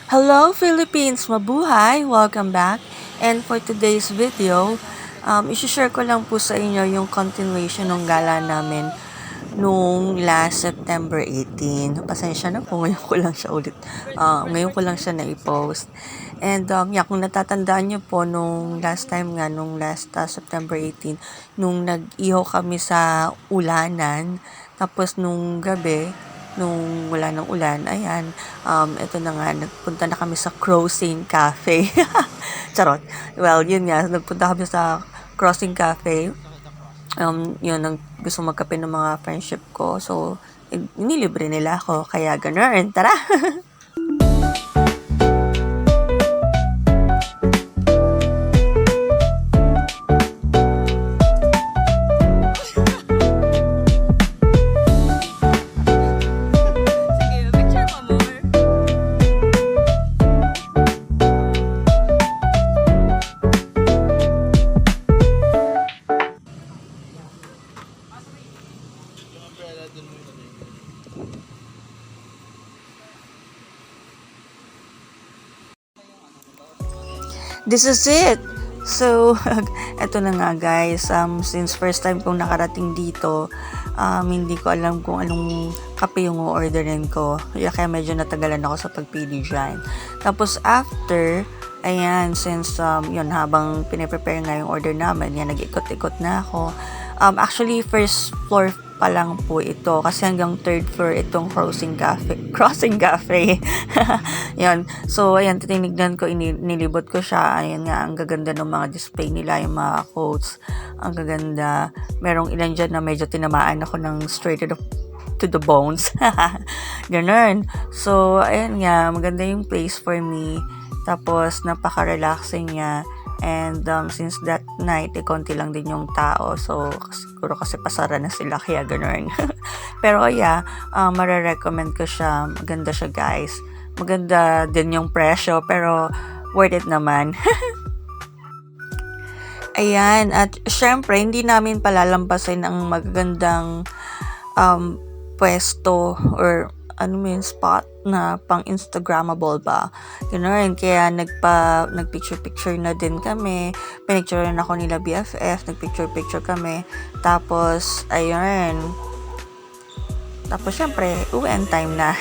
Hello Philippines! Mabuhay! Welcome back! And for today's video, isi-share ko lang po sa inyo yung continuation ng gala namin nung last September 18. Pasensya na po, ngayon ko lang siya ngayon ko lang siya na-post. And yeah, kung natatandaan nyo po, nung last time nga, nung last September 18, nung nag-iho kami sa ulanan, tapos nung gabi, nung wala ng ulan, ayan, ito na nga, nagpunta na kami sa Crossing Cafe. Charot. Well, yun nga, nagpunta kami sa Crossing Cafe. Yun, gusto magkape ng mga friendship ko. So, inilibre nila ako. Kaya ganun. Tara! This is it! So, eto na nga guys, since first time kong nakarating dito, hindi ko alam kung anong kape yung orderin ko. Kaya medyo natagalan ako sa pagpili dyan. Tapos after, ayan, since yun, habang piniprepare nga yung order namin, yan, nag-ikot-ikot na ako. Actually, first floor pa lang po ito kasi hanggang third floor itong crossing cafe. Yan. So ayan, tinignan ko, nilibot ko siya. Ayan nga, ang gaganda ng mga display nila, yung mga quotes. Ang gaganda. Merong ilan dyan na medyo tinamaan ako ng straight to the bones. Ganun. So ayan nga, maganda yung place for me. Tapos napaka-relaxing niya. And since that night, konti lang din yung tao. So, siguro kasi pasara na sila, kaya gano'n. Pero yeah, marirecommend ko siya. Maganda siya guys. Maganda din yung presyo, pero worth it naman. Ayan, at syempre, hindi namin palalampasin ang magagandang pwesto or spot na pang Instagrammable ba. Ganoon, kaya nagpicture-picture na din kami. Pinicture na ako nila BFF, nagpicture-picture kami. Tapos, ayun. Tapos, syempre, uwian time na.